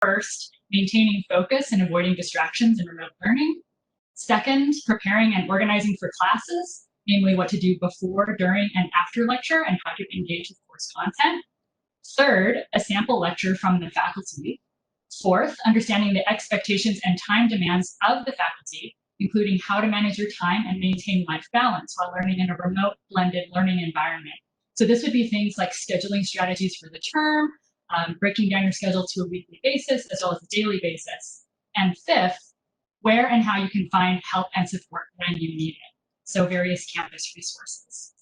First, maintaining focus and avoiding distractions in remote learning. Second, preparing and organizing for classes, namely what to do before, during, and after lecture and how to engage with course content. Third, a sample lecture from the faculty. Fourth, understanding the expectations and time demands of the faculty, including how to manage your time and maintain life balance while learning in a remote blended learning environment. So this would be things like scheduling strategies for the term, breaking down your schedule to a weekly basis as well as a daily basis. And fifth, where and how you can find help and support when you need it. So various campus resources.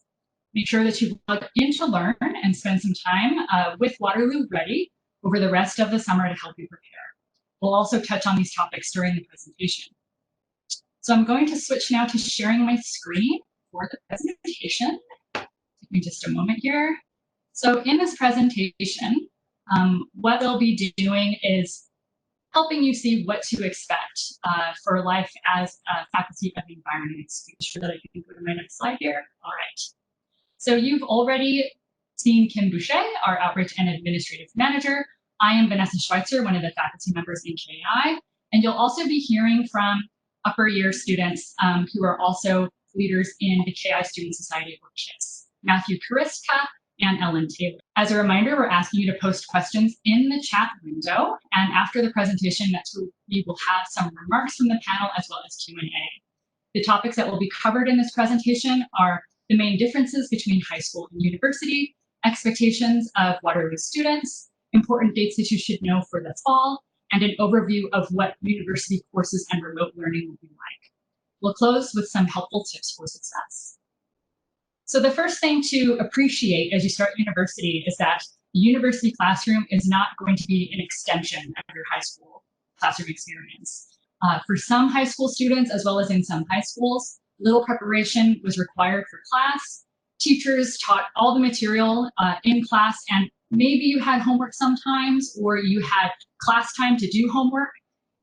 Make sure that you plug in to learn and spend some time with Waterloo ready over the rest of the summer to help you prepare. We'll also touch on these topics during the presentation. So I'm going to switch now to sharing my screen for the presentation. Give me just a moment here. So in this presentation, what we'll be doing is helping you see what to expect for life as a faculty of the environment. Make sure that I can go to my next slide here. All right. So you've already seen Kim Boucher, our Outreach and Administrative Manager. I am Vanessa Schweizer, one of the faculty members in KI. And you'll also be hearing from upper year students who are also leaders in the KI Student Society, or KISS, SaMatthew Koristka and Ellen Taylor. As a reminder, we're asking you to post questions in the chat window. And after the presentation, we will have some remarks from the panel as well as Q&A. The topics that will be covered in this presentation are the main differences between high school and university, expectations of Waterloo students, important dates that you should know for the fall, and an overview of what university courses and remote learning will be like. We'll close with some helpful tips for success. So the first thing to appreciate as you start university is that the university classroom is not going to be an extension of your high school classroom experience. For some high school students, as well as in some high schools, little preparation was required for class. Teachers taught all the material in class, and maybe you had homework sometimes, or you had class time to do homework.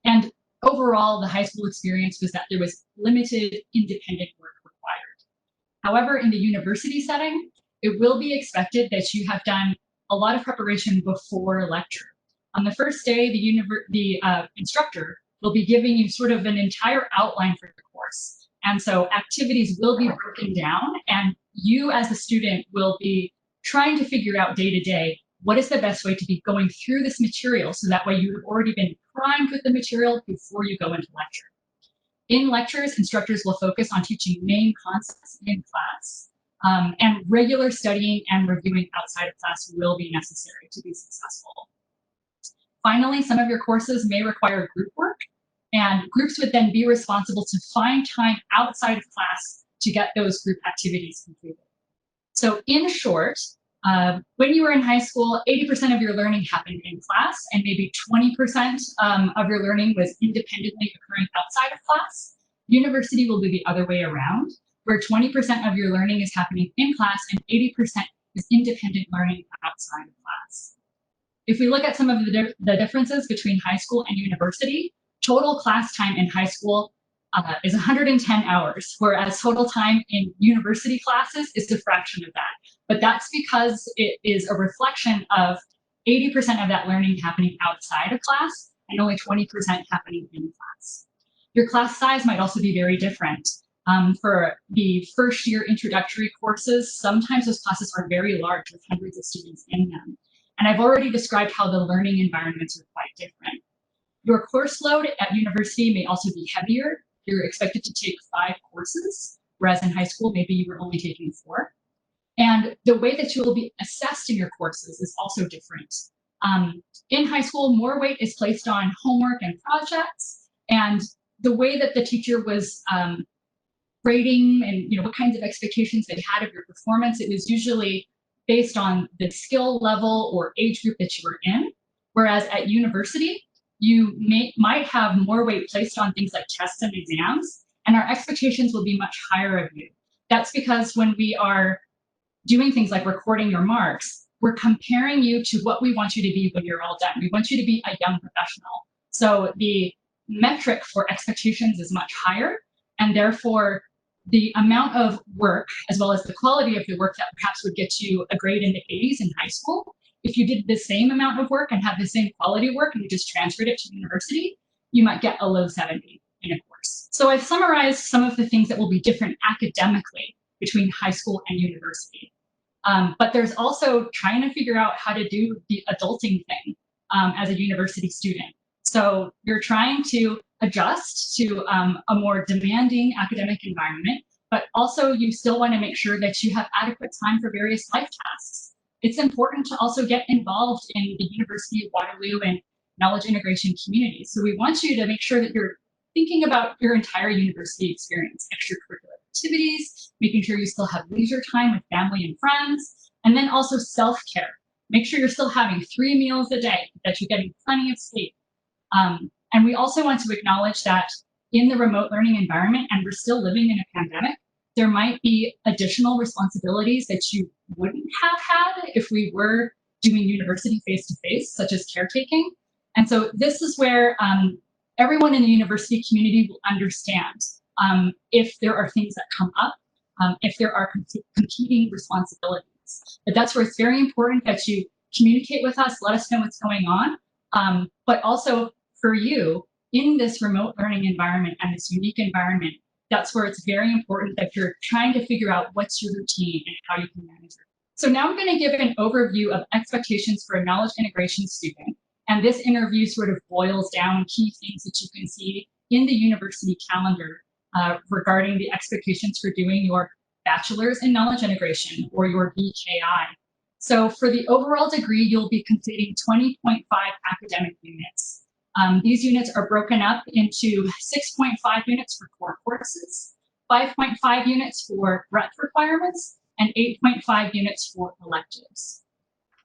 And overall, the high school experience was that there was limited independent work required. However, in the university setting, it will be expected that you have done a lot of preparation before lecture. On the first day, the instructor will be giving you sort of an entire outline for the course. And so activities will be broken down, and you as a student will be trying to figure out day to day, what is the best way to be going through this material so that way you've already been primed with the material before you go into lecture. In lectures, instructors will focus on teaching main concepts in class, and regular studying and reviewing outside of class will be necessary to be successful. Finally, some of your courses may require group work, and groups would then be responsible to find time outside of class to get those group activities completed. So in short, when you were in high school, 80% of your learning happened in class, and maybe 20% of your learning was independently occurring outside of class. University will be the other way around, where 20% of your learning is happening in class and 80% is independent learning outside of class. If we look at some of the differences between high school and university, total class time in high school is 110 hours, whereas total time in university classes is a fraction of that. But that's because it is a reflection of 80% of that learning happening outside of class and only 20% happening in class. Your class size might also be very different. For the first year introductory courses, sometimes those classes are very large with hundreds of students in them. And I've already described how the learning environments are quite different. Your course load at university may also be heavier. You're expected to take 5 courses, whereas in high school, maybe you were only taking 4. And the way that you will be assessed in your courses is also different. In high school, more weight is placed on homework and projects, and the way that the teacher was rating and what kinds of expectations they had of your performance, it was usually based on the skill level or age group that you were in, whereas at university, you might have more weight placed on things like tests and exams, and our expectations will be much higher of you. That's because when we are doing things like recording your marks, we're comparing you to what we want you to be when you're all done. We want you to be a young professional. So the metric for expectations is much higher, and therefore the amount of work, as well as the quality of the work that perhaps would get you a grade in the 80s in high school, if you did the same amount of work and had the same quality work and you just transferred it to university, you might get a low 70 in a course. So I've summarized some of the things that will be different academically between high school and university. But there's also trying to figure out how to do the adulting thing as a university student. So you're trying to adjust to a more demanding academic environment, but also you still want to make sure that you have adequate time for various life tasks. It's important to also get involved in the University of Waterloo and knowledge integration communities. So we want you to make sure that you're thinking about your entire university experience, extracurricular activities, making sure you still have leisure time with family and friends, and then also self-care. Make sure you're still having 3 meals a day, that you're getting plenty of sleep. And we also want to acknowledge that in the remote learning environment, and we're still living in a pandemic, there might be additional responsibilities that you wouldn't have had if we were doing university face-to-face, such as caretaking. And so this is where everyone in the university community will understand if there are things that come up, if there are competing responsibilities. But that's where it's very important that you communicate with us, let us know what's going on, but also for you in this remote learning environment and this unique environment, that's where it's very important that you're trying to figure out what's your routine and how you can manage it. So now I'm going to give an overview of expectations for a knowledge integration student. And this interview sort of boils down key things that you can see in the university calendar regarding the expectations for doing your bachelor's in knowledge integration or your BKI. So for the overall degree, you'll be completing 20.5 academic units. These units are broken up into 6.5 units for core courses, 5.5 units for breadth requirements, and 8.5 units for electives.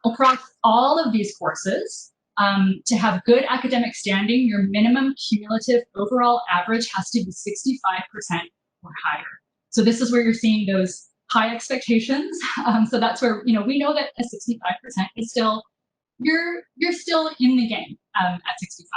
Across all of these courses, to have good academic standing, your minimum cumulative overall average has to be 65% or higher. So this is where you're seeing those high expectations. So that's where, we know that a 65% is still, you're still in the game at 65.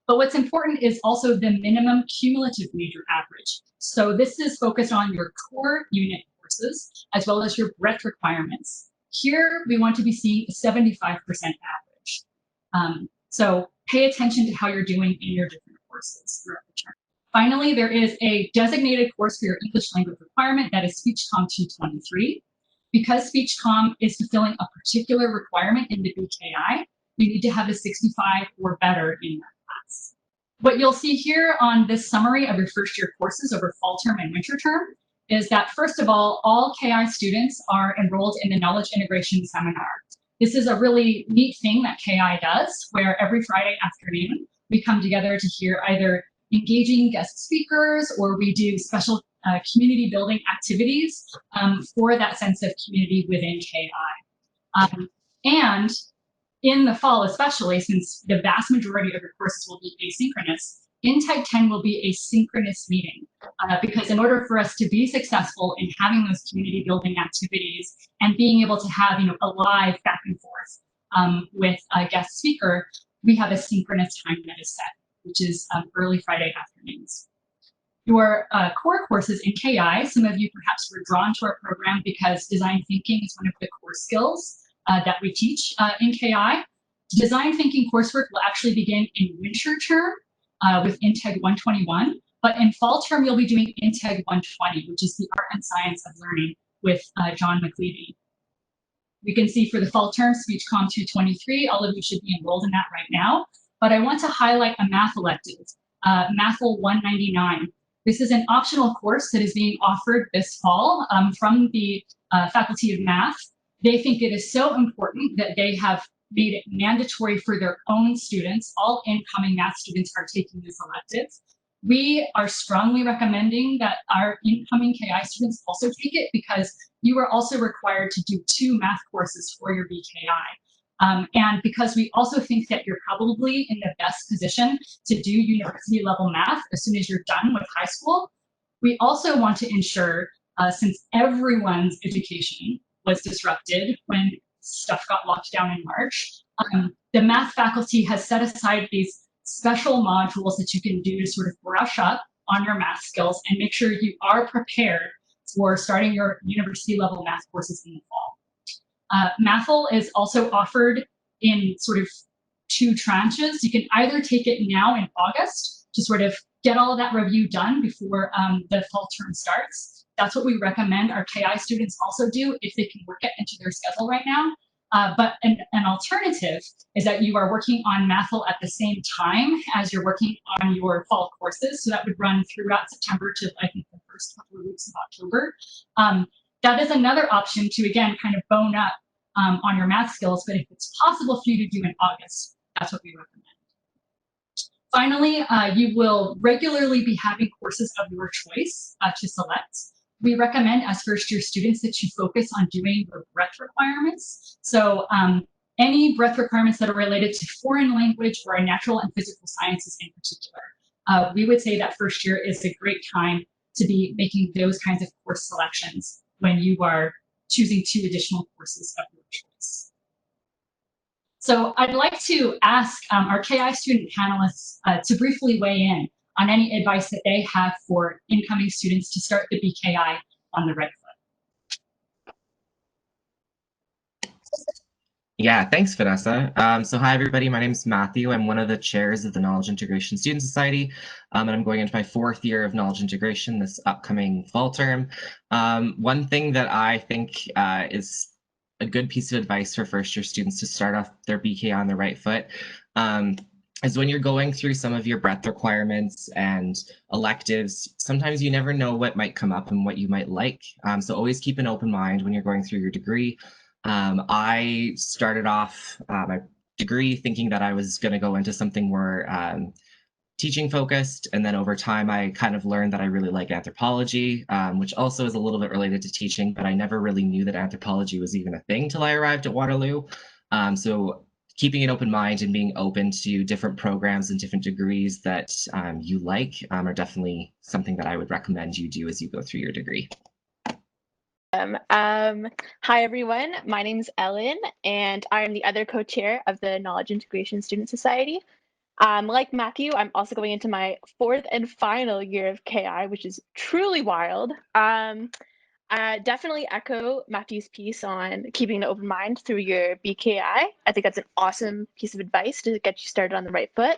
But what's important is also the minimum cumulative major average. So this is focused on your core unit courses, as well as your breadth requirements. Here, we want to be seeing a 75% average. So pay attention to how you're doing in your different courses throughout the term. Finally, there is a designated course for your English language requirement that is SpeechComm 223. Because SpeechComm is fulfilling a particular requirement in the BKI, you need to have a 65 or better in that class. What you'll see here on this summary of your first year courses over fall term and winter term is that, first of all KI students are enrolled in the knowledge integration seminar. This is a really neat thing that KI does, where every Friday afternoon, we come together to hear either engaging guest speakers or we do special community building activities for that sense of community within KI. And in the fall, especially, since the vast majority of your courses will be asynchronous, Integ 10 will be a synchronous meeting because in order for us to be successful in having those community building activities and being able to have a live back and forth with a guest speaker, we have a synchronous time that is set, which is early Friday afternoons. Your core courses in KI, some of you perhaps were drawn to our program because design thinking is one of the core skills that we teach in KI. Design thinking coursework will actually begin in winter term with Integ 121, but in fall term, you'll be doing Integ 120, which is the art and science of learning with John McLeavy. We can see for the fall term, SpeechComm 223, all of you should be enrolled in that right now, but I want to highlight a math elective, Mathel 199. This is an optional course that is being offered this fall from the Faculty of Math. They think it is so important that they have made it mandatory for their own students. All incoming math students are taking this elective. We are strongly recommending that our incoming KI students also take it because you are also required to do 2 math courses for your BKI. And because we also think that you're probably in the best position to do university level math as soon as you're done with high school, we also want to ensure, since everyone's education was disrupted when stuff got locked down in March, the math faculty has set aside these special modules that you can do to sort of brush up on your math skills and make sure you are prepared for starting your university level math courses in the fall. MATHL is also offered in sort of 2 tranches. You can either take it now in August to sort of get all of that review done before the fall term starts. That's what we recommend our KI students also do if they can work it into their schedule right now. But an alternative is that you are working on MATHL at the same time as you're working on your fall courses. So that would run throughout September to, I think, the first couple of weeks of October. That is another option to, again, kind of bone up on your math skills. But if it's possible for you to do in August, that's what we recommend. Finally, you will regularly be having courses of your choice to select. We recommend as first-year students that you focus on doing your breadth requirements. So any breadth requirements that are related to foreign language or natural and physical sciences in particular. We would say that first year is a great time to be making those kinds of course selections when you are choosing 2 additional courses of your choice. So I'd like to ask our KI student panelists to briefly weigh in on any advice that they have for incoming students to start the BKI on the right foot. Yeah, thanks, Vanessa. So hi, everybody. My name is Matthew. I'm one of the chairs of the Knowledge Integration Student Society, and I'm going into my 4th year of knowledge integration this upcoming fall term. One thing that I think is a good piece of advice for first-year students to start off their BKI on the right foot is when you're going through some of your breadth requirements and electives, sometimes you never know what might come up and what you might like. So always keep an open mind when you're going through your degree. I started off my degree thinking that I was going to go into something more teaching focused. And then over time, I kind of learned that I really like anthropology, which also is a little bit related to teaching, but I never really knew that anthropology was even a thing till I arrived at Waterloo. So keeping an open mind and being open to different programs and different degrees that you like are definitely something that I would recommend you do as you go through your degree. Hi, everyone. My name's Ellen, and I am the other co-chair of the Knowledge Integration Student Society. Like Matthew, I'm also going into my 4th and final year of KI, which is truly wild. Definitely echo Matthew's piece on keeping an open mind through your BKI. I think that's an awesome piece of advice to get you started on the right foot.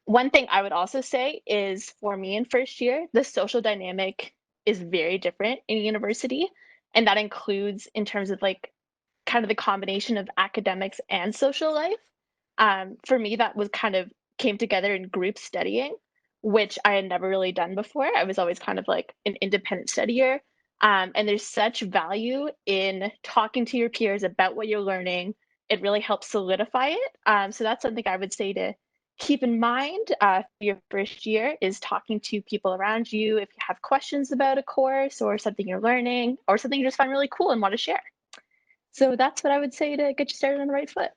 One thing I would also say is for me in first year, the social dynamic is very different in university. And that includes in terms of like kind of the combination of academics and social life. For me, that was kind of came together in group studying, which I had never really done before. I was always kind of like an independent studier. And there's such value in talking to your peers about what you're learning. It really helps solidify it. So that's something I would say to keep in mind your first year is talking to people around you if you have questions about a course or something you're learning or something you just find really cool and want to share. So that's what I would say to get you started on the right foot.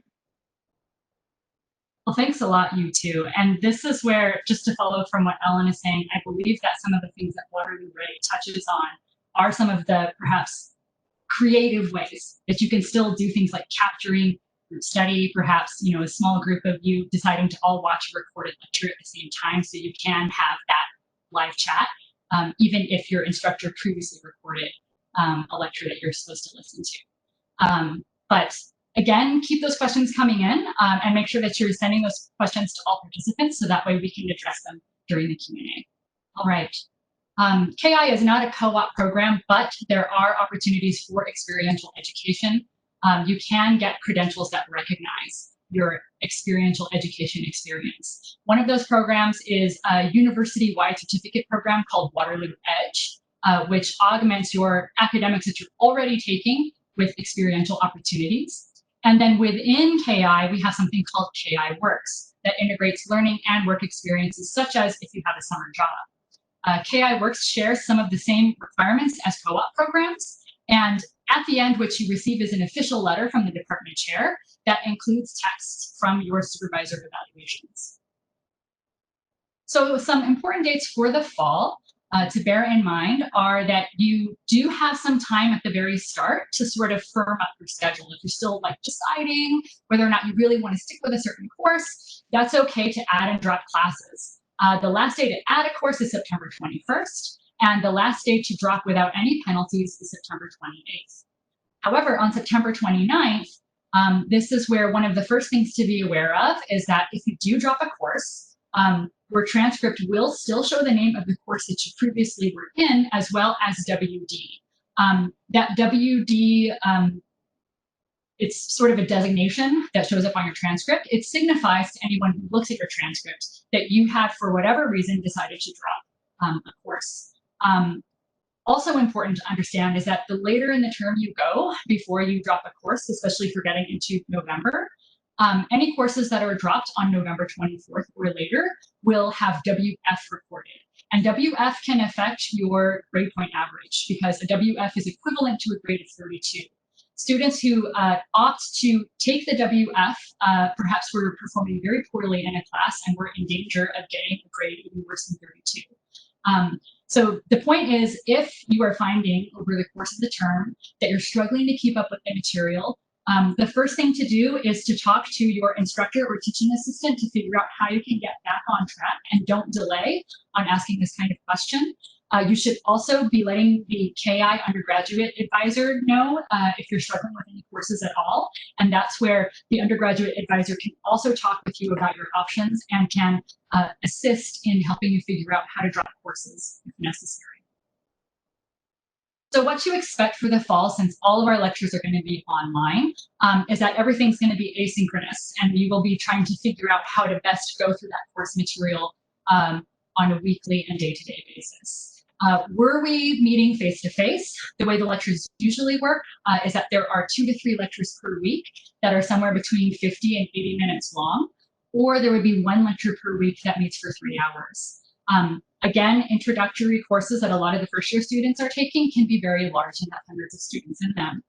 Well, thanks a lot, you two. And this is where, just to follow from what Ellen is saying, I believe that some of the things that Waterloo really touches on are some of the perhaps creative ways that you can still do things like capturing group study, perhaps, a small group of you deciding to all watch a recorded lecture at the same time so you can have that live chat, even if your instructor previously recorded a lecture that you're supposed to listen to. But again, keep those questions coming in and make sure that you're sending those questions to all participants so that way we can address them during the Q&A. All right. KI is not a co-op program, but there are opportunities for experiential education. You can get credentials that recognize your experiential education experience. One of those programs is a university-wide certificate program called Waterloo Edge, which augments your academics that you're already taking with experiential opportunities. And then within KI, we have something called KI Works that integrates learning and work experiences, such as if you have a summer job. KI Works shares some of the same requirements as co-op programs. And at the end, what you receive is an official letter from the department chair that includes texts from your supervisor evaluations. So some important dates for the fall to bear in mind are that you do have some time at the very start to sort of firm up your schedule. If you're still like deciding whether or not you really want to stick with a certain course, that's okay to add and drop classes. The last day to add a course is September 21st, and the last day to drop without any penalties is September 28th. However, on September 29th, this is where one of the first things to be aware of is that if you do drop a course, your transcript will still show the name of the course that you previously were in, as well as WD. That WD, it's sort of a designation that shows up on your transcript. It signifies to anyone who looks at your transcript that you had, for whatever reason, decided to drop a course. Also important to understand is that the later in the term you go before you drop a course, especially if you're getting into November, any courses that are dropped on November 24th or later will have WF recorded. And WF can affect your grade point average because a WF is equivalent to a grade of 32. Students who opt to take the WF perhaps were performing very poorly in a class and were in danger of getting a grade even worse than 32. So the point is, if you are finding over the course of the term that you're struggling to keep up with the material, the first thing to do is to talk to your instructor or teaching assistant to figure out how you can get back on track, and don't delay on asking this kind of question. You should also be letting the KI Undergraduate Advisor know if you're struggling with any courses at all. And that's where the Undergraduate Advisor can also talk with you about your options and can assist in helping you figure out how to drop courses if necessary. So what you expect for the fall, since all of our lectures are going to be online, is that everything's going to be asynchronous, and you will be trying to figure out how to best go through that course material on a weekly and day-to-day basis. Were we meeting face-to-face, the way the lectures usually work is that there are 2 to 3 lectures per week that are somewhere between 50 and 80 minutes long, or there would be 1 lecture per week that meets for 3 hours. Again, introductory courses that a lot of the first-year students are taking can be very large and have hundreds of students in them.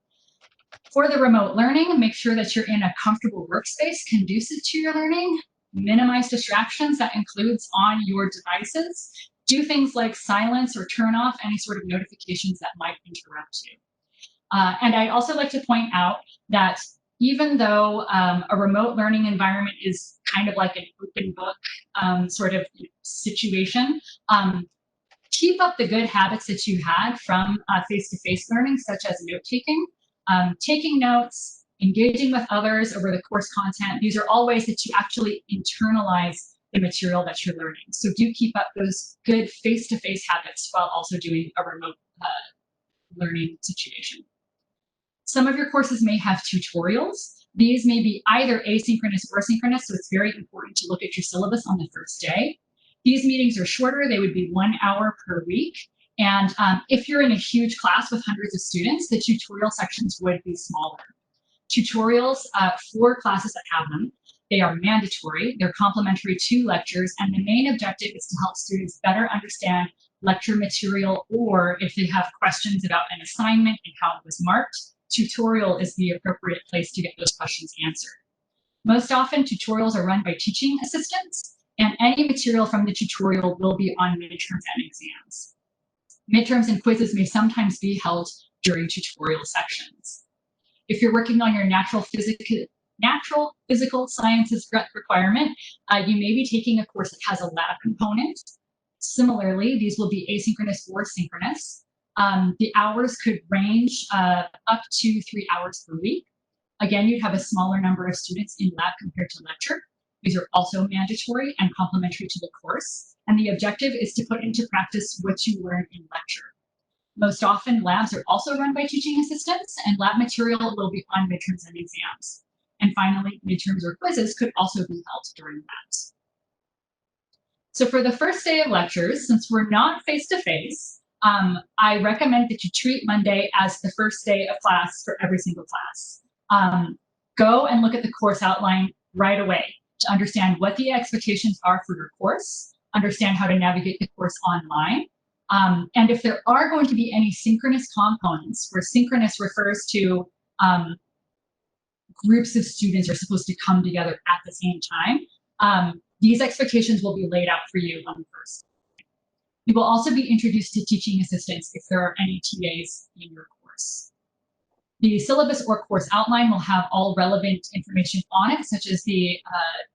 For the remote learning, make sure that you're in a comfortable workspace conducive to your learning. Minimize distractions. That includes on your devices. Do things like silence or turn off any sort of notifications that might interrupt you. And I'd also like to point out that even though a remote learning environment is kind of like an open book sort of situation, keep up the good habits that you had from face-to-face learning, such as note-taking, taking notes, engaging with others over the course content. These are all ways that you actually internalize the material that you're learning. So do keep up those good face-to-face habits while also doing a remote learning situation. Some of your courses may have tutorials. These may be either asynchronous or synchronous, so it's very important to look at your syllabus on the first day. These meetings are shorter. They would be 1 hour per week. And if you're in a huge class with hundreds of students, the tutorial sections would be smaller. Tutorials for classes that have them, they are mandatory, they're complementary to lectures, and the main objective is to help students better understand lecture material, or if they have questions about an assignment and how it was marked, tutorial is the appropriate place to get those questions answered. Most often, tutorials are run by teaching assistants, and any material from the tutorial will be on midterms and exams. Midterms and quizzes may sometimes be held during tutorial sections. If you're working on your natural physical sciences requirement, you may be taking a course that has a lab component. Similarly, these will be asynchronous or synchronous. The hours could range up to 3 hours per week. Again, you'd have a smaller number of students in lab compared to lecture. These are also mandatory and complementary to the course. And the objective is to put into practice what you learn in lecture. Most often, labs are also run by teaching assistants, and lab material will be on midterms and exams. And finally, midterms or quizzes could also be held during that. So for the first day of lectures, since we're not face-to-face, I recommend that you treat Monday as the first day of class for every single class. Go and look at the course outline right away to understand what the expectations are for your course, understand how to navigate the course online. And if there are going to be any synchronous components, where synchronous refers to groups of students are supposed to come together at the same time, these expectations will be laid out for you on the first. You will also be introduced to teaching assistants if there are any TAs in your course. The syllabus or course outline will have all relevant information on it, such as the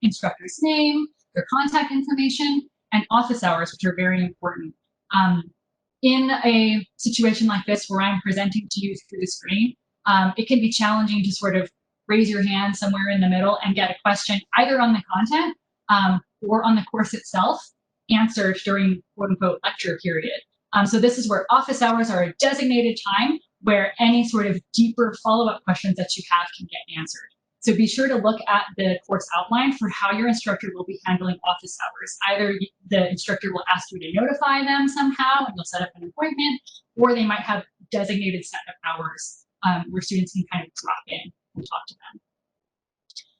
instructor's name, their contact information, and office hours, which are very important. In a situation like this where I'm presenting to you through the screen, it can be challenging to sort of raise your hand somewhere in the middle and get a question either on the content or on the course itself answered during quote unquote lecture period. So this is where office hours are a designated time where any sort of deeper follow-up questions that you have can get answered. So be sure to look at the course outline for how your instructor will be handling office hours. Either the instructor will ask you to notify them somehow and you'll set up an appointment, or they might have designated set of hours where students can kind of drop in and talk to them.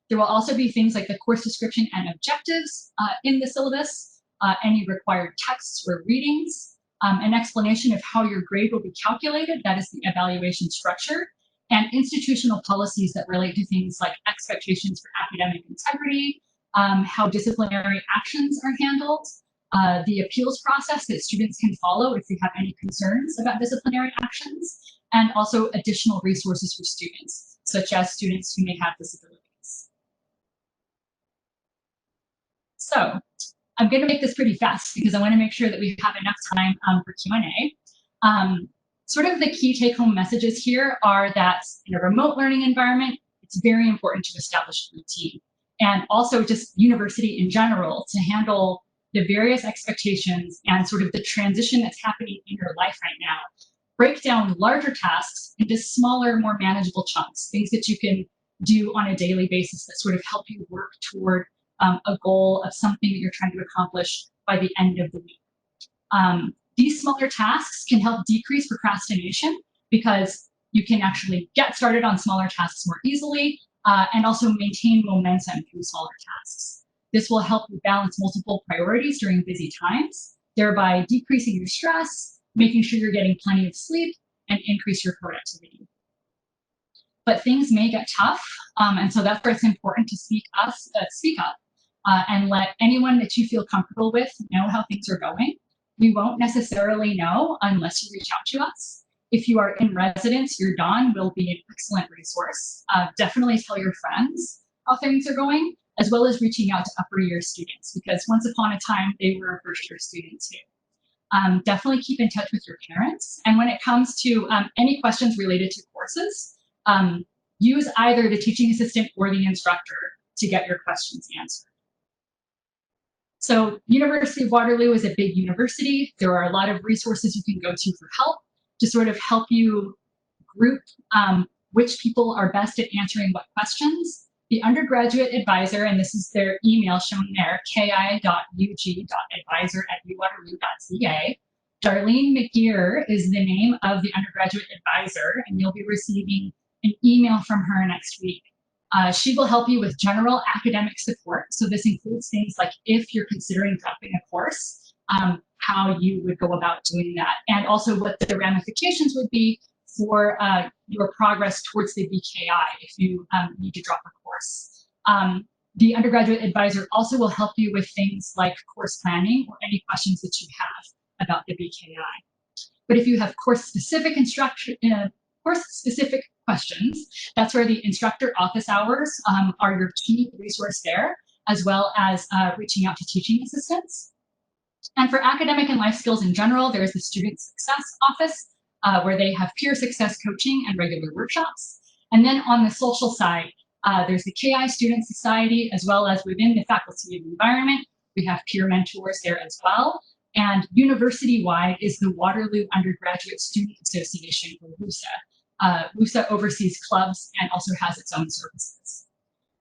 There will also be things like the course description and objectives in the syllabus, any required texts or readings, an explanation of how your grade will be calculated, that is the evaluation structure, and institutional policies that relate to things like expectations for academic integrity, how disciplinary actions are handled, the appeals process that students can follow if they have any concerns about disciplinary actions, and also additional resources for students, such as students who may have disabilities. So I'm going to make this pretty fast because I want to make sure that we have enough time for Q&A. Sort of the key take-home messages here are that in a remote learning environment, it's very important to establish routine, and also just university in general to handle the various expectations and sort of the transition that's happening in your life right now. Break down larger tasks into smaller, more manageable chunks, things that you can do on a daily basis that sort of help you work toward a goal of something that you're trying to accomplish by the end of the week. These smaller tasks can help decrease procrastination because you can actually get started on smaller tasks more easily and also maintain momentum through smaller tasks. This will help you balance multiple priorities during busy times, thereby decreasing your stress, making sure you're getting plenty of sleep, and increase your productivity. But things may get tough, and so that's where it's important to speak up and let anyone that you feel comfortable with know how things are going. We won't necessarily know unless you reach out to us. If you are in residence, your Dawn will be an excellent resource. Definitely tell your friends how things are going, as well as reaching out to upper year students, because once upon a time, they were a first year student too. Definitely keep in touch with your parents. And when it comes to any questions related to courses, use either the teaching assistant or the instructor to get your questions answered. So University of Waterloo is a big university. There are a lot of resources you can go to for help to sort of help you group which people are best at answering what questions. The Undergraduate Advisor, and this is their email shown there, ki.ug.advisor@uwaterloo.ca. Darlene McGeer is the name of the Undergraduate Advisor, and you'll be receiving an email from her next week. She will help you with general academic support. So this includes things like if you're considering dropping a course, how you would go about doing that, and also what the ramifications would be for your progress towards the BKI if you need to drop a course. The Undergraduate Advisor also will help you with things like course planning or any questions that you have about the BKI. But if you have course-specific questions, that's where the instructor office hours are your key resource there, as well as reaching out to teaching assistants. And for academic and life skills in general, there's the Student Success Office, where they have peer success coaching and regular workshops. And then on the social side, there's the KI Student Society, as well as within the Faculty of Environment, we have peer mentors there as well. And university-wide is the Waterloo Undergraduate Student Association, or WUSA. WUSA oversees clubs and also has its own services.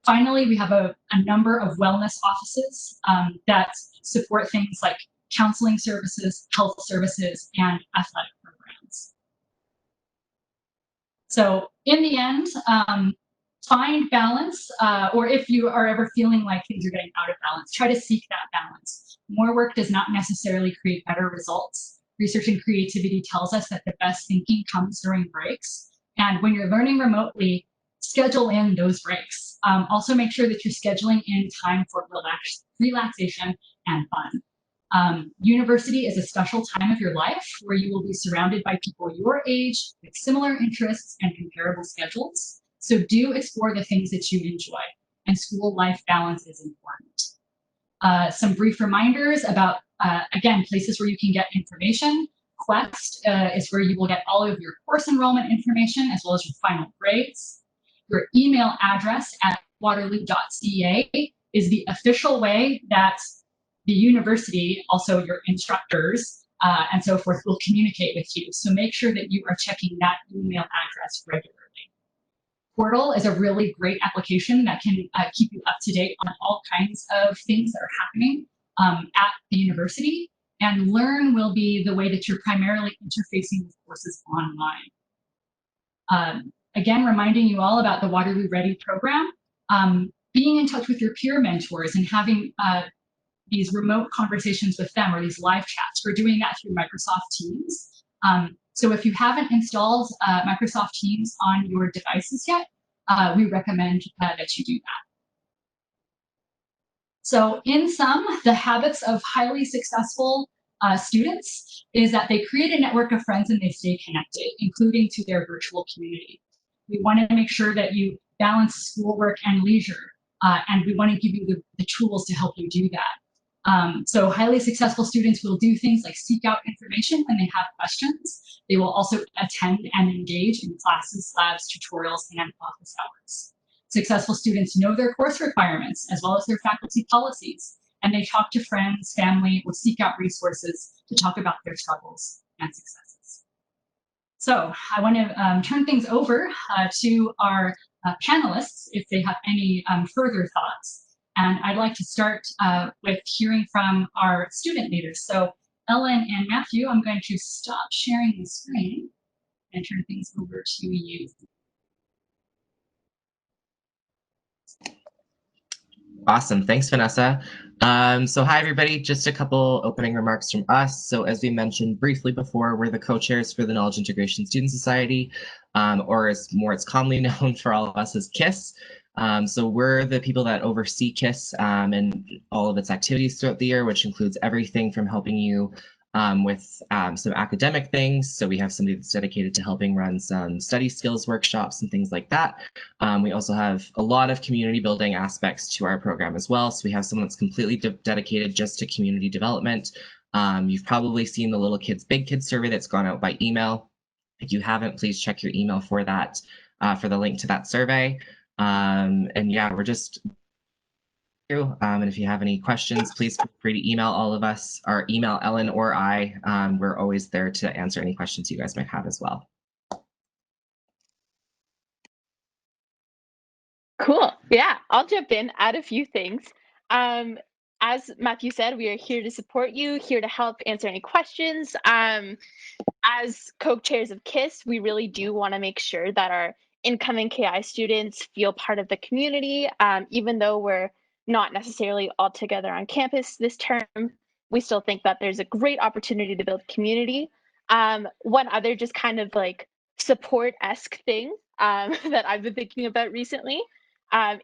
Finally, we have a number of wellness offices that support things like counseling services, health services, and athletic programs. So in the end, find balance, or if you are ever feeling like things are getting out of balance, try to seek that balance. More work does not necessarily create better results. Research and creativity tells us that the best thinking comes during breaks. And when you're learning remotely, schedule in those breaks. Also make sure that you're scheduling in time for relaxation and fun. University is a special time of your life where you will be surrounded by people your age with similar interests and comparable schedules. So do explore the things that you enjoy, and school life balance is important. Some brief reminders about, again, places where you can get information. Quest is where you will get all of your course enrollment information as well as your final grades. Your email address at waterloo.ca is the official way that the university, also your instructors, and so forth, will communicate with you. So make sure that you are checking that email address regularly. Portal is a really great application that can keep you up to date on all kinds of things that are happening at the university. And Learn will be the way that you're primarily interfacing with courses online. Again, reminding you all about the Waterloo Ready program, being in touch with your peer mentors and having these remote conversations with them or these live chats. We're doing that through Microsoft Teams. So if you haven't installed Microsoft Teams on your devices yet, we recommend that you do that. So in sum, the habits of highly successful students is that they create a network of friends and they stay connected, including to their virtual community. We want to make sure that you balance schoolwork and leisure, and we want to give you the tools to help you do that. So highly successful students will do things like seek out information when they have questions. They will also attend and engage in classes, labs, tutorials, and office hours. Successful students know their course requirements as well as their faculty policies, and they talk to friends, family, or seek out resources to talk about their struggles and successes. So I want to turn things over to our panelists if they have any further thoughts. And I'd like to start with hearing from our student leaders. So Ellen and Matthew, I'm going to stop sharing the screen and turn things over to you. Awesome. Thanks, Vanessa. So hi, everybody. Just a couple opening remarks from us. So as we mentioned briefly before, we're the co-chairs for the Knowledge Integration Student Society, or as it's commonly known for all of us as KISS. So we're the people that oversee KISS and all of its activities throughout the year, which includes everything from helping you with some academic things. So we have somebody that's dedicated to helping run some study skills workshops and things like that. We also have a lot of community building aspects to our program as well. So we have someone that's completely dedicated just to community development. You've probably seen the Little Kids Big Kids survey that's gone out by email. If you haven't, please check your email for that, for the link to that survey. And yeah, we're just and if you have any questions, please feel free to email all of us, or email Ellen or I. We're always there to answer any questions you guys might have as well. Cool. Yeah, I'll jump in, add a few things. As Matthew said, we are here to support you, here to help answer any questions. As co-chairs of KISS, we really do want to make sure that our incoming KI students feel part of the community. Even though we're not necessarily all together on campus this term, we still think that there's a great opportunity to build community. One other just kind of like support-esque thing that I've been thinking about recently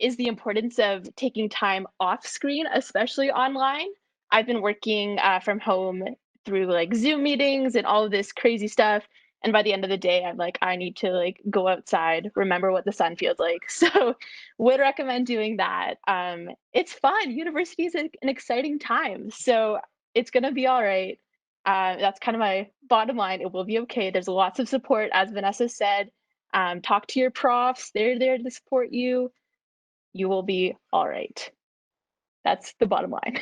is the importance of taking time off screen, especially online. I've been working from home through like Zoom meetings and all of this crazy stuff. And by the end of the day, I'm like, I need to like go outside, remember what the sun feels like. So would recommend doing that. It's fun. University is an exciting time. So it's going to be all right. That's kind of my bottom line. It will be okay. There's lots of support, as Vanessa said. Talk to your profs. They're there to support you. You will be all right. That's the bottom line.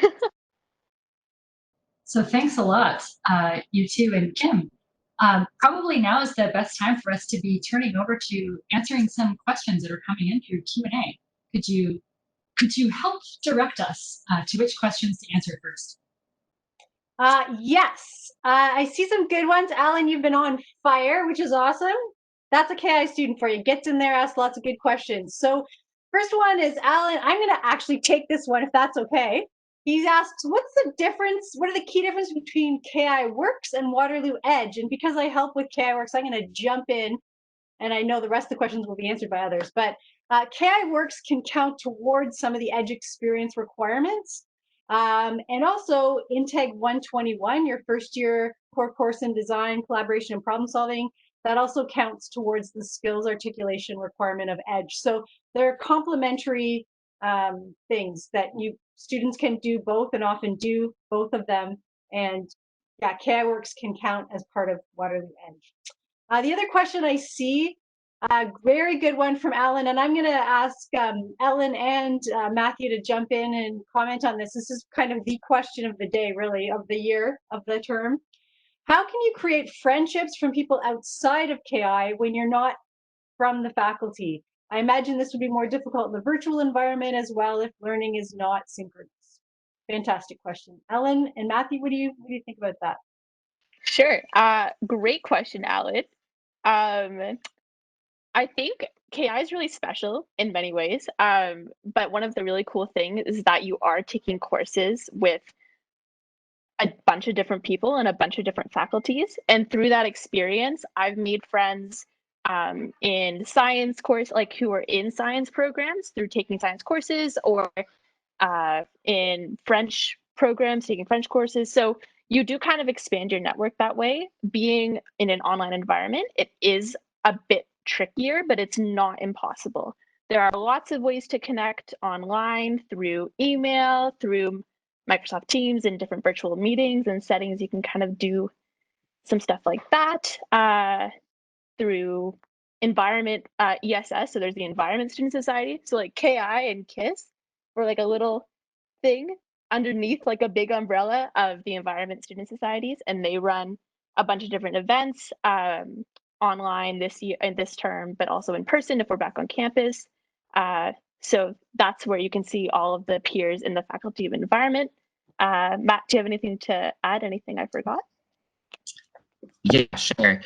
So thanks a lot, you two and Kim. Probably now is the best time for us to be turning over to answering some questions that are coming in through Q&A. Could you help direct us to which questions to answer first? Yes, I see some good ones. Alan, you've been on fire, which is awesome. That's a KI student for you. Gets in there, asks lots of good questions. So first one is Alan, I'm going to actually take this one if that's okay. He's asked, what's the difference? What are the key differences between KI Works and Waterloo Edge? And because I help with KI Works, I'm going to jump in, and I know the rest of the questions will be answered by others. But KI Works can count towards some of the Edge experience requirements. And also Integ 121, your first year core course in design, collaboration, and problem solving, that also counts towards the skills articulation requirement of Edge. So they're complementary things that students can do both and often do both of them. And yeah, KI Works can count as part of Waterloo Edge. The other question I see, a very good one from Alan, and I'm going to ask Ellen and Matthew to jump in and comment on this. This is kind of the question of the day, really, of the year, of the term. How can you create friendships from people outside of KI when you're not from the faculty? I imagine this would be more difficult in the virtual environment as well if learning is not synchronous. Fantastic question. Ellen and Matthew, what do you think about that? Sure. Great question, Alan. I think KI is really special in many ways, but one of the really cool things is that you are taking courses with a bunch of different people and a bunch of different faculties. And through that experience, I've made friends in science course, like who are in science programs through taking science courses, or in French programs, taking French courses. So you do kind of expand your network that way. Being in an online environment, it is a bit trickier, but it's not impossible. There are lots of ways to connect online through email, through Microsoft Teams, and different virtual meetings and settings. You can kind of do some stuff like that through environment ESS. So there's the Environment Student Society. So like KI and KISS were like a little thing underneath like a big umbrella of the Environment Student Societies, and they run a bunch of different events online this year and this term, but also in person if we're back on campus. So that's where you can see all of the peers in the Faculty of Environment. Matt, do you have anything to add? Anything I forgot? Yeah, sure.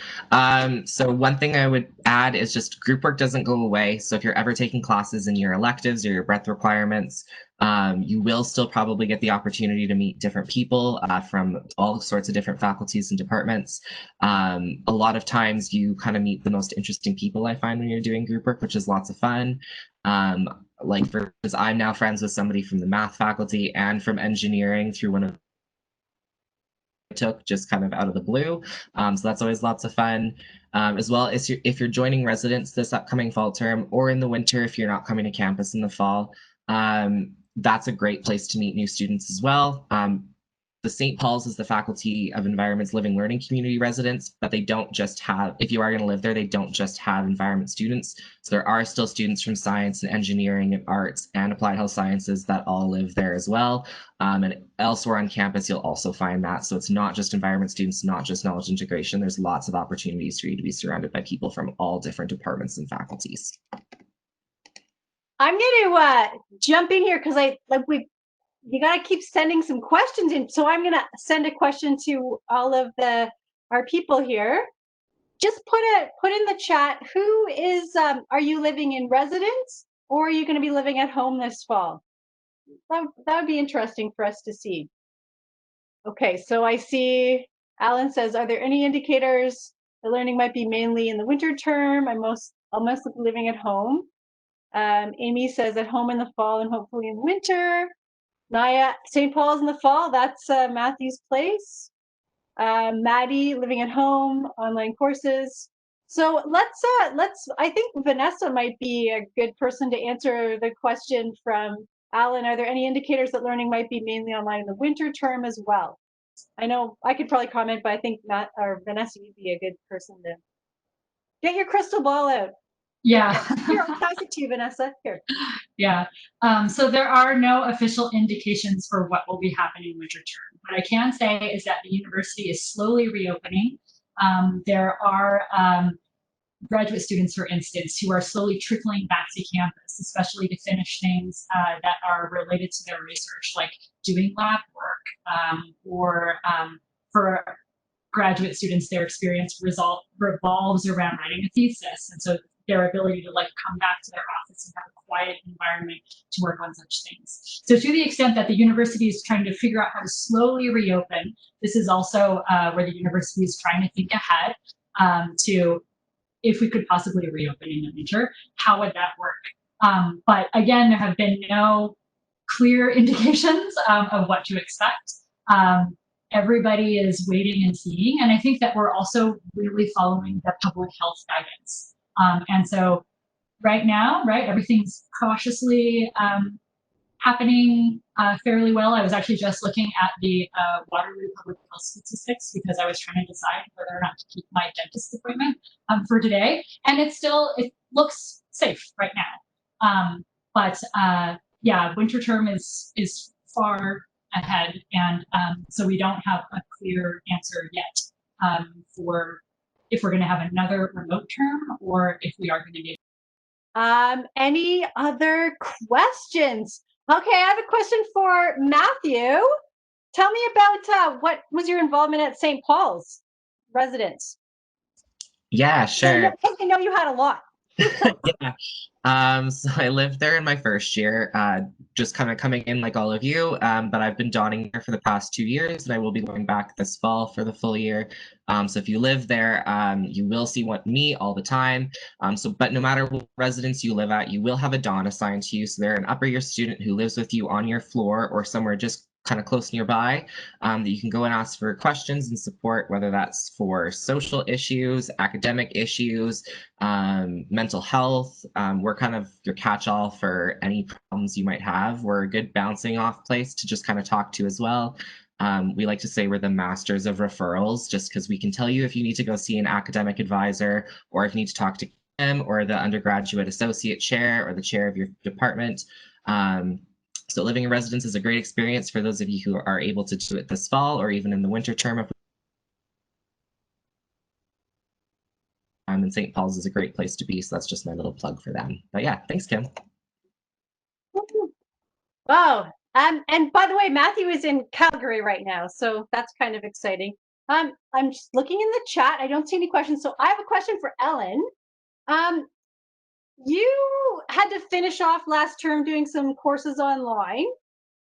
So one thing I would add is just group work doesn't go away. So if you're ever taking classes in your electives or your breadth requirements, you will still probably get the opportunity to meet different people from all sorts of different faculties and departments. A lot of times you kind of meet the most interesting people, I find, when you're doing group work, which is lots of fun. Like for instance, I'm now friends with somebody from the math faculty and from engineering through one of took just kind of out of the blue. So that's always lots of fun. As well as if you're joining residents this upcoming fall term, or in the winter if you're not coming to campus in the fall, that's a great place to meet new students as well. The St. Paul's is the Faculty of Environment's Living Learning Community residents, but they don't just have, if you are going to live there, they don't just have environment students. So there are still students from science and engineering and arts and applied health sciences that all live there as well. And elsewhere on campus, you'll also find that. So it's not just environment students, not just knowledge integration. There's lots of opportunities for you to be surrounded by people from all different departments and faculties. I'm going to jump in here because you got to keep sending some questions in. So I'm going to send a question to all of our people here. Just put in the chat, who is, are you living in residence or are you going to be living at home this fall? That would be interesting for us to see. Okay, so I see Alan says, are there any indicators the learning might be mainly in the winter term? I'll mostly be living at home. Amy says at home in the fall and hopefully in the winter. Naya, St. Paul's in the fall, that's Matthew's place. Maddie, living at home, online courses. So let's, I think Vanessa might be a good person to answer the question from Alan. Are there any indicators that learning might be mainly online in the winter term as well? I know I could probably comment, but I think Matt or Vanessa, you'd be a good person to get your crystal ball out. Yeah. Here, I'll pass it to you, Vanessa. Here. Yeah. So there are no official indications for what will be happening in winter term. What I can say is that the university is slowly reopening. There are graduate students, for instance, who are slowly trickling back to campus, especially to finish things that are related to their research, like doing lab work, or for graduate students, their experience revolves around writing a thesis. And so their ability to like come back to their office and have a quiet environment to work on such things. So to the extent that the university is trying to figure out how to slowly reopen, this is also where the university is trying to think ahead to if we could possibly reopen in the winter, how would that work? But again, there have been no clear indications of what to expect. Everybody is waiting and seeing. And I think that we're also really following the public health guidance. And so right now, right, everything's cautiously happening fairly well. I was actually just looking at the Waterloo public health statistics because I was trying to decide whether or not to keep my dentist appointment for today, and it looks safe right now. But yeah, winter term is far ahead, and so we don't have a clear answer yet for if we're going to have another remote term or if we are going to be. Any other questions? Okay, I have a question for Matthew. Tell me about what was your involvement at St. Paul's residence? Yeah, sure. I know you had a lot. Yeah. So I lived there in my first year, just kind of coming in like all of you, but I've been donning there for the past 2 years, and I will be going back this fall for the full year. So if you live there, you will see me all the time. But no matter what residence you live at, you will have a don assigned to you. So they're an upper year student who lives with you on your floor or somewhere just kind of close nearby, that you can go and ask for questions and support, whether that's for social issues, academic issues, mental health. We're kind of your catch-all for any problems you might have. We're a good bouncing off place to just kind of talk to as well. We like to say we're the masters of referrals, just because we can tell you if you need to go see an academic advisor, or if you need to talk to him or the undergraduate associate chair or the chair of your department. So living in residence is a great experience for those of you who are able to do it this fall or even in the winter term. And St. Paul's is a great place to be, so that's just my little plug for them. But yeah, thanks, Kim. Wow. And by the way, Matthew is in Calgary right now, so that's kind of exciting. I'm just looking in the chat. I don't see any questions, so I have a question for Ellen. You had to finish off last term doing some courses online,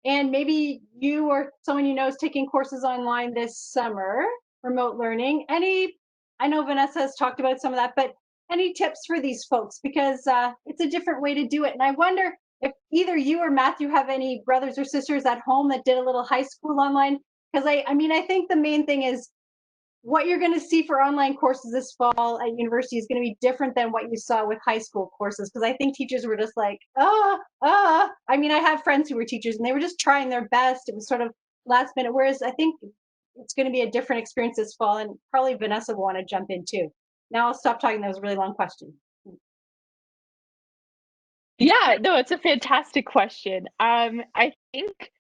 and maybe you or someone you know is taking courses online this summer, remote learning. I know Vanessa has talked about some of that, but any tips for these folks? Because it's a different way to do it. And I wonder if either you or Matthew have any brothers or sisters at home that did a little high school online. Because I think the main thing is what you're going to see for online courses this fall at university is going to be different than what you saw with high school courses. Because I think teachers were just like, I have friends who were teachers and they were just trying their best. It was sort of last minute. Whereas I think it's going to be a different experience this fall, and probably Vanessa will want to jump in too. Now I'll stop talking. That was a really long question. Yeah, no, it's a fantastic question. I think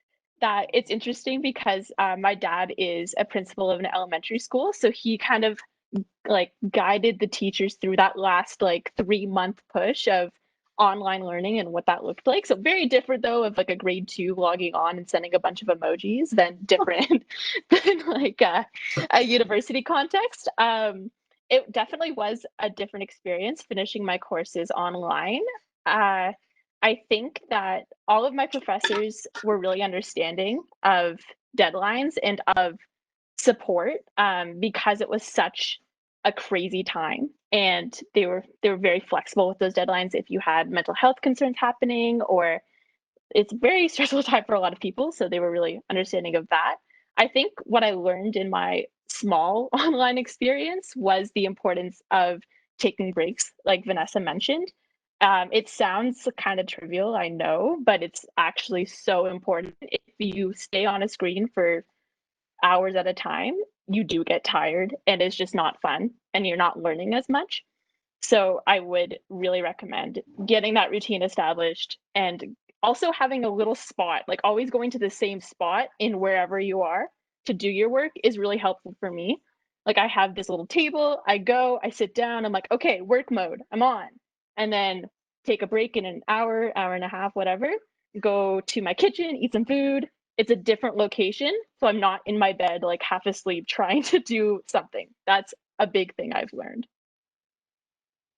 that it's interesting because my dad is a principal of an elementary school, so he kind of like guided the teachers through that last like 3-month push of online learning and what that looked like. So very different though of like a grade 2 logging on and sending a bunch of emojis than different than like a university context. It definitely was a different experience finishing my courses online. I think that all of my professors were really understanding of deadlines and of support because it was such a crazy time, and they were very flexible with those deadlines if you had mental health concerns happening, or it's a very stressful time for a lot of people, so they were really understanding of that. I think what I learned in my small online experience was the importance of taking breaks, like Vanessa mentioned. It sounds kind of trivial, I know, but it's actually so important. If you stay on a screen for hours at a time, you do get tired and it's just not fun and you're not learning as much. So I would really recommend getting that routine established and also having a little spot, like always going to the same spot in wherever you are to do your work is really helpful for me. Like I have this little table, I sit down, I'm like, okay, work mode, I'm on. And then take a break in an hour, hour and a half, whatever, go to my kitchen, eat some food. It's a different location, so I'm not in my bed like half asleep trying to do something. That's a big thing I've learned.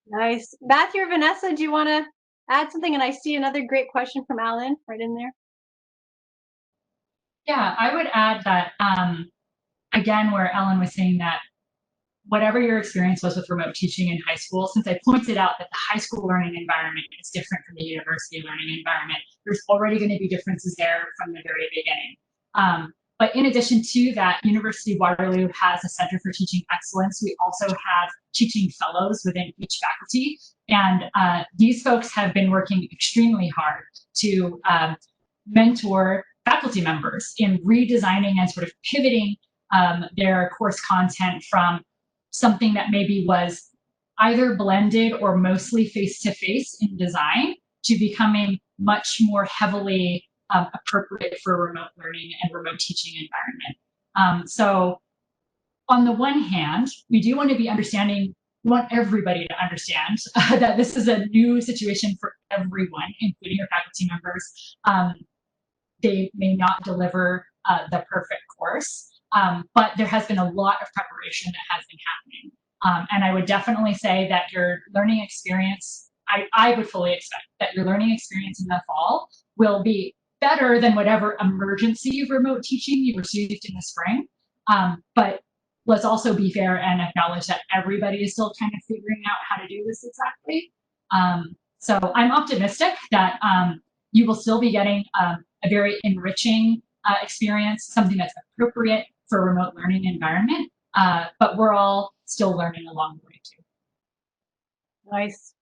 Nice. Matthew or Vanessa, do you want to add something? And I see another great question from Alan right in there. Yeah, I would add that, again, where Ellen was saying that whatever your experience was with remote teaching in high school, since I pointed out that the high school learning environment is different from the university learning environment, there's already going to be differences there from the very beginning. But in addition to that, University of Waterloo has a Center for Teaching Excellence. We also have teaching fellows within each faculty. And these folks have been working extremely hard to mentor faculty members in redesigning and sort of pivoting their course content from something that maybe was either blended or mostly face-to-face in design to becoming much more heavily appropriate for remote learning and remote teaching environment. So on the one hand, we do want to be understanding, we want everybody to understand that this is a new situation for everyone, including your faculty members. They may not deliver the perfect course, but there has been a lot of preparation that has been happening. And I would definitely say that your learning experience, I would fully expect that your learning experience in the fall will be better than whatever emergency remote teaching you received in the spring. But let's also be fair and acknowledge that everybody is still kind of figuring out how to do this exactly. So I'm optimistic that you will still be getting a very enriching experience, something that's appropriate for a remote learning environment, but we're all still learning along the way too. Nice.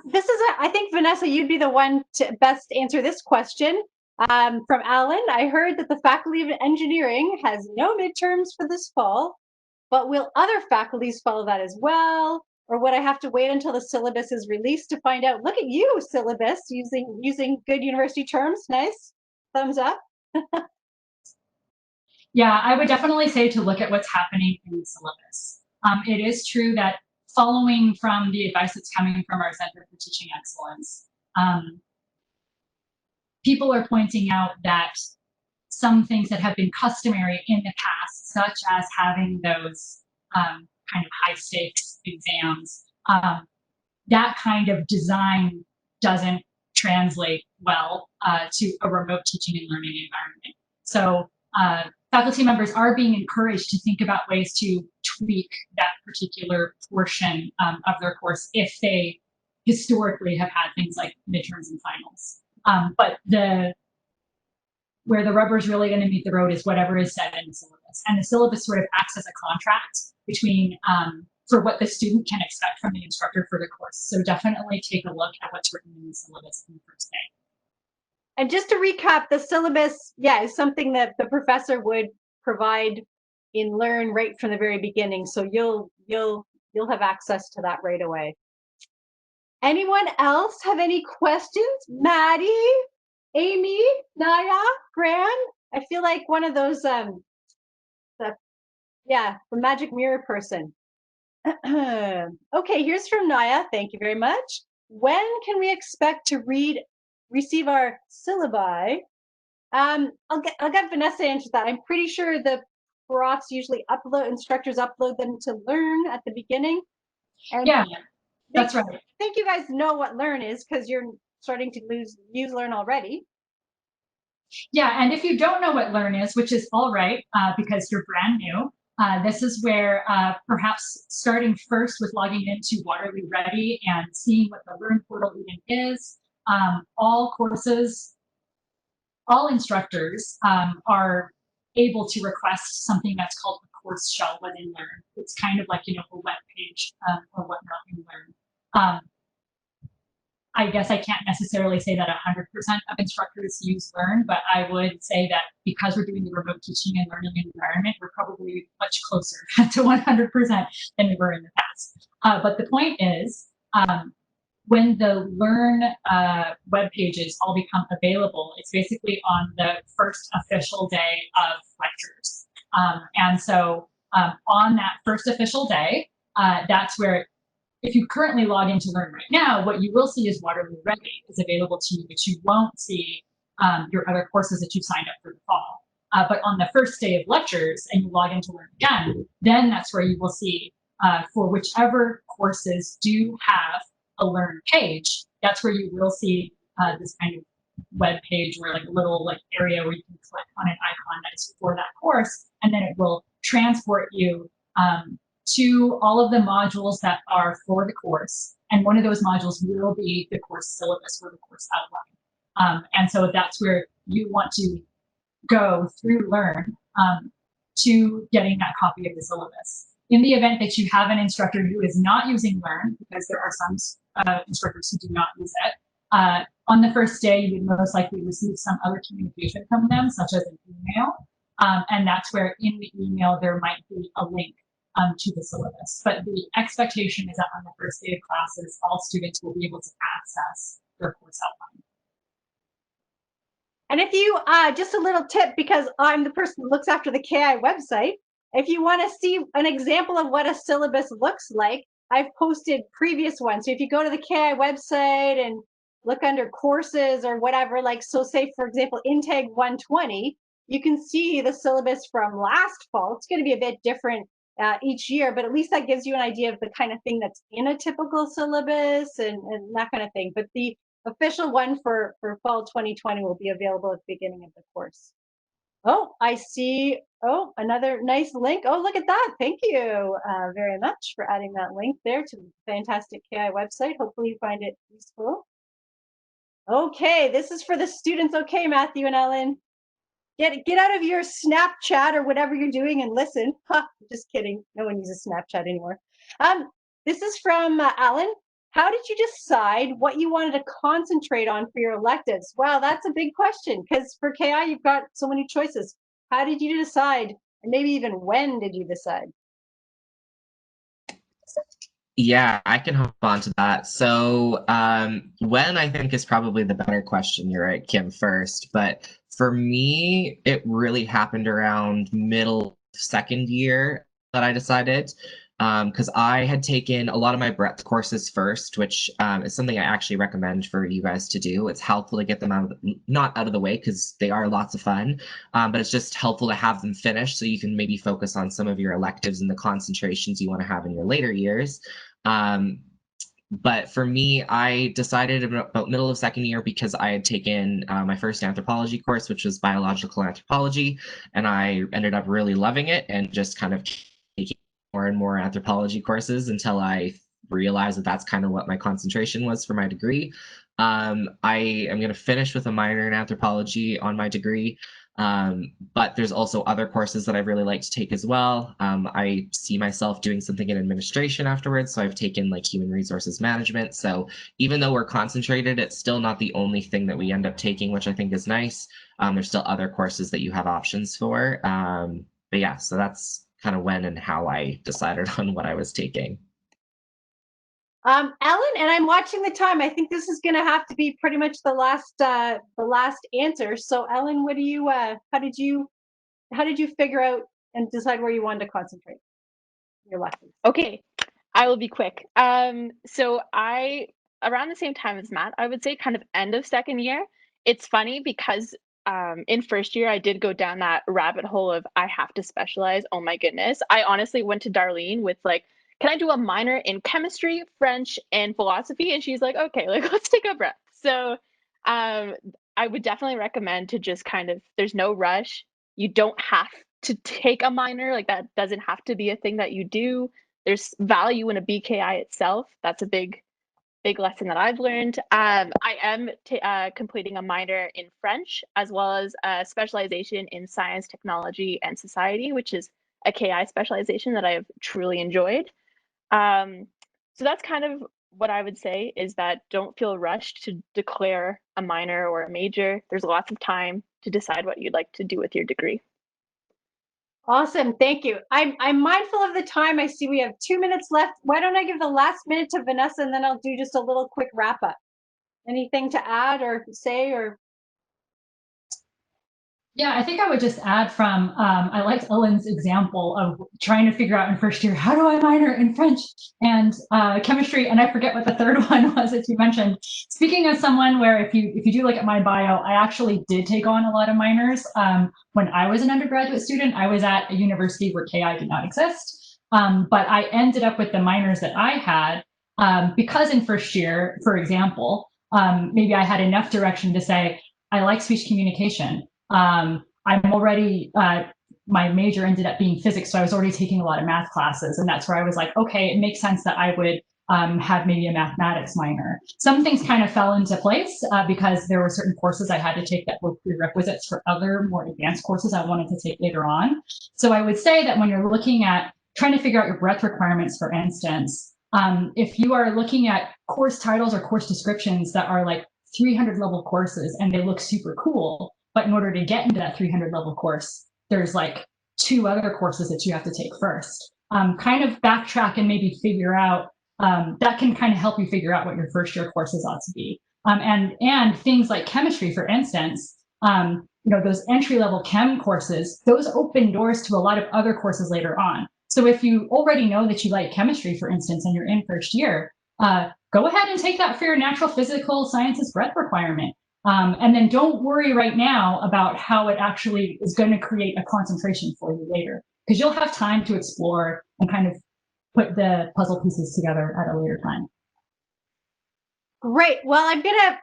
This is, I think, Vanessa, you'd be the one to best answer this question. From Alan, I heard that the Faculty of Engineering has no midterms for this fall, but will other faculties follow that as well? Or would I have to wait until the syllabus is released to find out? Look at you, syllabus, using good university terms. Nice. Thumbs up. Yeah, I would definitely say to look at what's happening in the syllabus. It is true that following from the advice that's coming from our Center for Teaching Excellence, people are pointing out that some things that have been customary in the past, such as having those kind of high stakes exams, that kind of design doesn't translate well to a remote teaching and learning environment. So faculty members are being encouraged to think about ways to tweak that particular portion of their course if they historically have had things like midterms and finals. But where the rubber is really going to meet the road is whatever is said in the syllabus. And the syllabus sort of acts as a contract between for what the student can expect from the instructor for the course. So definitely take a look at what's written in the syllabus in the first day. And just to recap, the syllabus, yeah, is something that the professor would provide in Learn right from the very beginning. So you'll have access to that right away. Anyone else have any questions? Maddie, Amy, Naya, Gran? I feel like one of those the magic mirror person. Okay, here's from Naya. Thank you very much. When can we expect to receive our syllabi? I'll get Vanessa to answer that. I'm pretty sure the profs usually instructors upload them to Learn at the beginning. And yeah, that's right. I think you guys know what Learn is because you're starting to use Learn already. Yeah, and if you don't know what Learn is, which is all right because you're brand new, this is where perhaps starting first with logging into Waterloo Ready and seeing what the Learn portal even is. All courses, all instructors are able to request something that's called a course shell within Learn. It's kind of like, a web page or whatnot in Learn. I guess I can't necessarily say that 100% of instructors use Learn, but I would say that because we're doing the remote teaching and learning environment, we're probably much closer to 100% than we were in the past. But the point is, when the Learn web pages all become available, it's basically on the first official day of lectures. And so on that first official day, that's where, if you currently log into Learn right now, what you will see is Waterloo Ready is available to you, but you won't see your other courses that you've signed up for the fall. But on the first day of lectures and you log into Learn again, then that's where you will see for whichever courses do have a Learn page, that's where you will see this kind of web page or like a little area where you can click on an icon that is for that course, and then it will transport you to all of the modules that are for the course. And one of those modules will be the course syllabus or the course outline. And so that's where you want to go through Learn to getting that copy of the syllabus. In the event that you have an instructor who is not using Learn, because there are some instructors who do not use it, On the first day, you would most likely receive some other communication from them, such as an email. And that's where in the email, there might be a link to the syllabus. But the expectation is that on the first day of classes, all students will be able to access their course outline. And if you, just a little tip, because I'm the person that looks after the KI website, if you want to see an example of what a syllabus looks like, I've posted previous ones. So if you go to the KI website and look under courses or whatever, like, so say, for example, Intake 120, you can see the syllabus from last fall. It's going to be a bit different each year, but at least that gives you an idea of the kind of thing that's in a typical syllabus and that kind of thing. But the official one for fall 2020 will be available at the beginning of the course. Oh, I see. Oh, another nice link. Oh, look at that. Thank you very much for adding that link there to the fantastic KI website. Hopefully you find it useful. Okay, this is for the students. Okay, Matthew and Ellen. Get out of your Snapchat or whatever you're doing and listen. Just kidding. No one uses Snapchat anymore. This is from Alan. How did you decide what you wanted to concentrate on for your electives? Wow, that's a big question, because for KI, you've got so many choices. How did you decide? And maybe even when did you decide? Yeah, I can hop on to that. So when I think is probably the better question. You're right, Kim, first. But for me, it really happened around middle second year that I decided. Because I had taken a lot of my breadth courses first, which is something I actually recommend for you guys to do. It's helpful to get them not out of the way, because they are lots of fun, but it's just helpful to have them finished so you can maybe focus on some of your electives and the concentrations you want to have in your later years. But for me, I decided about middle of second year because I had taken my first anthropology course, which was biological anthropology, and I ended up really loving it and just kind of taking more and more anthropology courses until I realized that that's kind of what my concentration was for my degree. I am going to finish with a minor in anthropology on my degree, but there's also other courses that I really like to take as well. I see myself doing something in administration afterwards, so I've taken like human resources management. So even though we're concentrated, it's still not the only thing that we end up taking, which I think is nice. There's still other courses that you have options for. But yeah, so that's kind of when and how I decided on what I was taking. Ellen, and I'm watching the time. I think this is going to have to be pretty much the last answer. So, Ellen, what do you? How did you figure out and decide where you wanted to concentrate your lessons? Okay, I will be quick. So I, around the same time as Matt, I would say kind of end of second year. It's funny because in first year, I did go down that rabbit hole of I have to specialize. Oh my goodness. I honestly went to Darlene with like, can I do a minor in chemistry, French, and philosophy? And she's like, okay, like let's take a breath. So I would definitely recommend to just kind of, there's no rush. You don't have to take a minor. Like that doesn't have to be a thing that you do. There's value in a BKI itself. That's a big lesson that I've learned. I am completing a minor in French, as well as a specialization in science, technology, and society, which is a KI specialization that I have truly enjoyed. So that's kind of what I would say, is that don't feel rushed to declare a minor or a major. There's lots of time to decide what you'd like to do with your degree. Awesome, thank you. I'm mindful of the time. I see we have 2 minutes left. Why don't I give the last minute to Vanessa, and then I'll do just a little quick wrap up. Anything to add or say or? Yeah, I think I would just add from, I liked Ellen's example of trying to figure out in first year, how do I minor in French and chemistry? And I forget what the third one was that you mentioned. Speaking of someone where if you do look at my bio, I actually did take on a lot of minors. When I was an undergraduate student, I was at a university where KI did not exist. But I ended up with the minors that I had because in first year, for example, maybe I had enough direction to say, I like speech communication. I'm already, my major ended up being physics, so I was already taking a lot of math classes, and that's where I was like, okay, it makes sense that I would have maybe a mathematics minor. Some things kind of fell into place because there were certain courses I had to take that were prerequisites for other more advanced courses I wanted to take later on. So I would say that when you're looking at trying to figure out your breadth requirements, for instance, if you are looking at course titles or course descriptions that are like 300 level courses and they look super cool. But in order to get into that 300 level course, there's like 2 other courses that you have to take first. Kind of backtrack and maybe figure out, that can kind of help you figure out what your first year courses ought to be. And things like chemistry, for instance, those entry level chem courses, those open doors to a lot of other courses later on. So if you already know that you like chemistry, for instance, and you're in first year, go ahead and take that for your natural physical sciences breadth requirement. And then don't worry right now about how it actually is going to create a concentration for you later, because you'll have time to explore and kind of put the puzzle pieces together at a later time. Great. Well,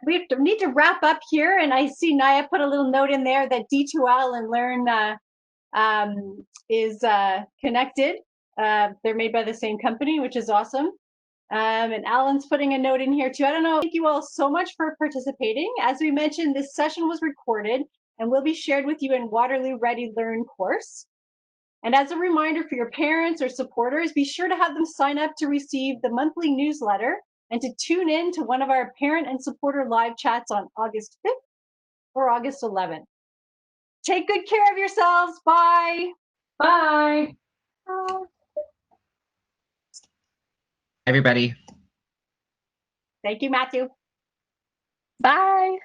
we need to wrap up here, and I see Naya put a little note in there that D2L and Learn is connected. They're made by the same company, which is awesome. And Alan's putting a note in here too. I don't know. Thank you all so much for participating. As we mentioned, this session was recorded and will be shared with you in Waterloo Ready Learn course. And as a reminder for your parents or supporters, be sure to have them sign up to receive the monthly newsletter and to tune in to one of our parent and supporter live chats on August 5th or August 11th. Take good care of yourselves. Bye. Bye. Everybody. Thank you, Matthew. Bye.